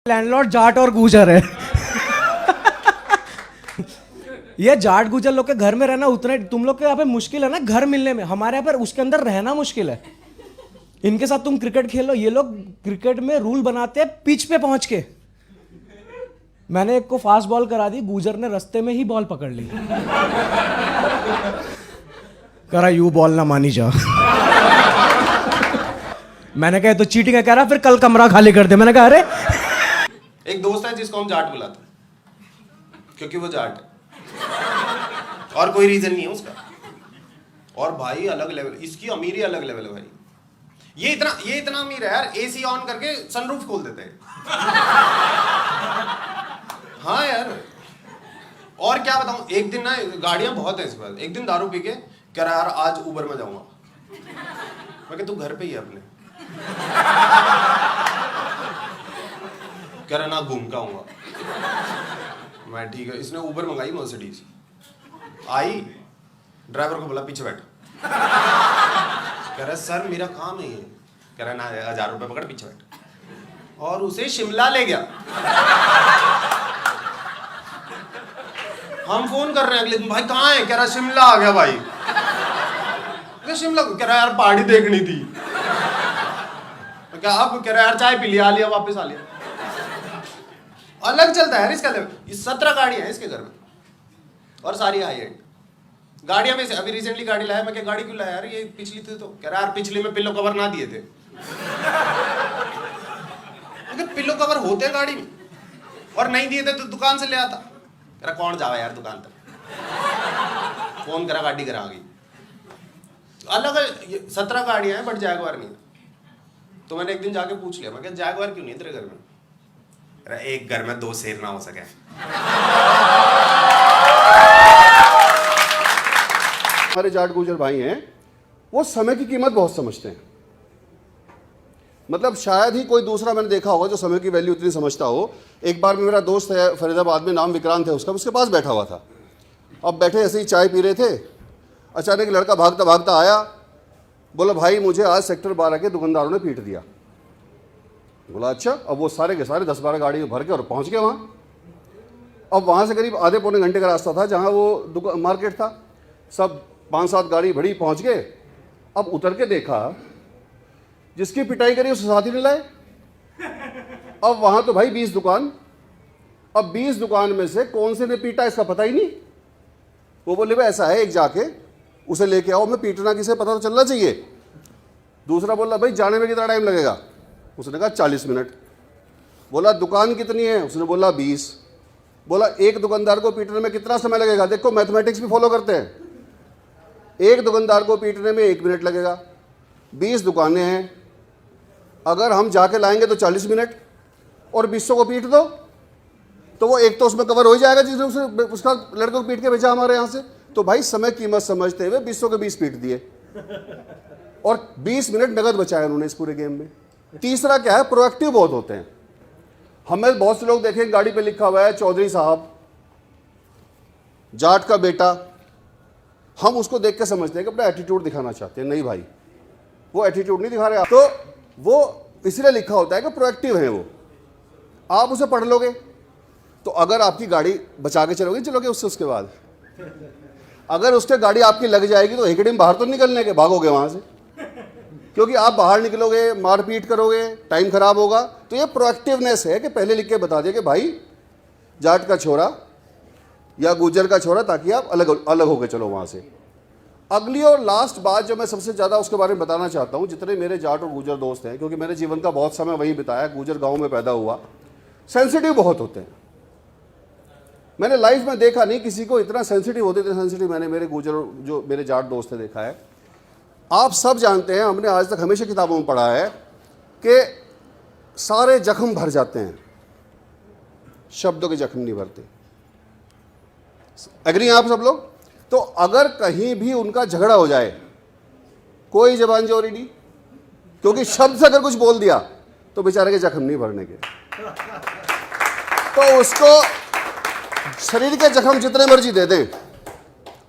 Landlord Jat और गुजर है। ये जाट गुजर लोग के घर में रहना उतने तुम लोग के यहाँ पे मुश्किल है ना घर मिलने में, हमारे यहाँ पर उसके अंदर रहना मुश्किल है। इनके साथ तुम क्रिकेट खेलो, ये लोग क्रिकेट में रूल बनाते हैं पिच पे पहुंच के। मैंने एक को फास्ट बॉल करा दी, गुजर ने रास्ते में ही बॉल पकड़ ली। करा यू बॉल ना मानी जा। मैंने कहा तो चीटिंग है, कह रहा फिर कल कमरा खाली कर दे। मैंने कहा अरे एक दोस्त है जिसको हम जाट बुलाते हैं क्योंकि वो जाट है और कोई रीजन नहीं है उसका। और भाई अलग लेवल, इसकी अमीरी अलग लेवल है भाई। ये इतना अमीर है यार, एसी ऑन करके सनरूफ खोल देते हैं। हाँ यार, और क्या बताऊं, एक दिन ना गाड़ियां बहुत है इस बार, एक दिन दारू पी के कह रहा यार आज उबर में जाऊंगा। मैं कहा तू घर पे ही है अपने। कह रहा ना घूम का आऊंगा। मैं ठीक है, इसने उबर मंगाई मर्सिडीज, आई ड्राइवर को बोला पीछे बैठ। कह रहा सर मेरा काम है ये। कह रहा ना 1000 रुपए पकड़ पीछे बैठ, और उसे शिमला ले गया। हम फोन कर रहे हैं अगले दिन, भाई कहाँ है? कह रहा शिमला आ गया भाई। शिमला, कह रहा यार पहाड़ी देखनी थी। क्या अब? कह रहा यार चाय पी लिया, आ लिया वापस आ लिया। अलग चलता है यार इसका लेवल। 17 गाड़ियां हैं इसके घर में और सारी हाई एंड गाड़ियां में से। अभी रिसेंटली गाड़ी लाया, मैं क्या गाड़ी क्यों लाया यार, ये पिछली थी तो। कह रहा यार पिछली में पिलो कवर ना दिए थे। पिलो कवर होते हैं गाड़ी में और नहीं दिए थे तो दुकान से ले आता। कह रहा कौन जावा यार दुकान तक। फोन करा, गाड़ी करा गई। अलग 17 गाड़ियां हैं बट जैगवार नहीं। तो मैंने एक दिन जाके पूछ लिया, मैं क्या जैगवार क्यों नहीं तेरे घर में? एक घर में 2 शेर ना हो सके। हमारे जाट गुजर भाई हैं, वो समय की कीमत बहुत समझते हैं। मतलब शायद ही कोई दूसरा मैंने देखा होगा जो समय की वैल्यू इतनी समझता हो। एक बार मेरा दोस्त है फरीदाबाद में, नाम विक्रांत है उसका, उसके पास बैठा हुआ था। अब बैठे ऐसे ही चाय पी रहे थे, अचानक लड़का भागता भागता आया, बोला भाई मुझे आज सेक्टर 12 के दुकानदारों ने पीट दिया। बोला अच्छा। अब वो सारे के सारे 10-12 गाड़ी में भर के और पहुंच गए वहाँ। अब वहाँ से करीब आधे पौने घंटे का रास्ता था जहाँ वो मार्केट था। सब 5-7 गाड़ी बड़ी पहुँच गए। अब उतर के देखा जिसकी पिटाई करी उसे साथ ही नहीं लाए। अब वहाँ तो भाई 20 दुकान, अब 20 दुकान में से कौन से ने पीटा इसका पता ही नहीं। वो बोले भाई ऐसा है, एक जाके उसे लेके आओ, मैं पीटना किसे पता तो चलना चाहिए। दूसरा बोला भाई जाने में कितना टाइम लगेगा? उसने कहा 40 मिनट। बोला दुकान कितनी है? उसने बोला 20। बोला एक दुकानदार को पीटने में कितना समय लगेगा? देखो मैथमेटिक्स भी फॉलो करते हैं। एक दुकानदार को पीटने में 1 मिनट लगेगा, 20 दुकानें हैं, अगर हम जाके लाएंगे तो 40 मिनट, और 200 को पीट दो तो वो एक तो उसमें कवर हो जाएगा जिसने उसे उसका लड़के को पीट के भेजा हमारे यहाँ से। तो भाई समय कीमत समझते हुए 200 के 20 पीट दिए और 20 मिनट नगद बचाए उन्होंने इस पूरे गेम में। तीसरा क्या है, प्रोएक्टिव बहुत होते हैं। हमें बहुत से लोग देखें गाड़ी पे लिखा हुआ है चौधरी साहब, जाट का बेटा, हम उसको देख के समझते हैं कि अपना एटीट्यूड दिखाना चाहते हैं। नहीं भाई, वो एटीट्यूड नहीं दिखा रहे। तो वो इसलिए लिखा होता है कि प्रोएक्टिव है वो। आप उसे पढ़ लोगे तो अगर आपकी गाड़ी बचा के चलोगे उसके बाद अगर उसके गाड़ी आपकी लग जाएगी तो एक दिन बाहर तो निकलने के भागोगे वहां से, क्योंकि आप बाहर निकलोगे, मारपीट करोगे, टाइम खराब होगा। तो ये प्रोएक्टिवनेस है कि पहले लिख के बता दिया कि भाई जाट का छोरा या गुजर का छोरा, ताकि आप अलग होकर चलो वहाँ से। अगली और लास्ट बात जो मैं सबसे ज़्यादा उसके बारे में बताना चाहता हूँ, जितने मेरे जाट और गुजर दोस्त हैं, क्योंकि मैंने जीवन का बहुत समय वहीं बिताया, गुजर गाँव में पैदा हुआ, सेंसिटिव बहुत होते हैं। मैंने लाइफ में देखा नहीं किसी को इतना सेंसिटिव होते थे सेंसिटिव मैंने मेरे गुजर जो मेरे जाट दोस्त ने देखा है। आप सब जानते हैं, हमने आज तक हमेशा किताबों में पढ़ा है कि सारे जख्म भर जाते हैं, शब्दों के जख्म नहीं भरते। एग्री हैं आप सब लोग? तो अगर कहीं भी उनका झगड़ा हो जाए, कोई जबान जोरी नहीं, क्योंकि शब्द से अगर कुछ बोल दिया तो बेचारे के जख्म नहीं भरने के। तो उसको शरीर के जख्म जितने मर्जी दे दें,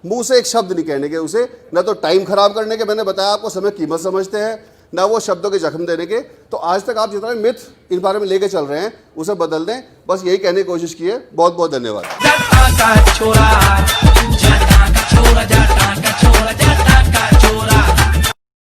मुंह से एक शब्द नहीं कहने के उसे, ना तो टाइम खराब करने के। मैंने बताया आपको समय कीमत समझते हैं, ना वो शब्दों के जख्म देने के। तो आज तक आप जितना मिथ इन बारे में लेके चल रहे हैं उसे बदल दें, बस यही कहने की कोशिश की है। बहुत बहुत धन्यवाद।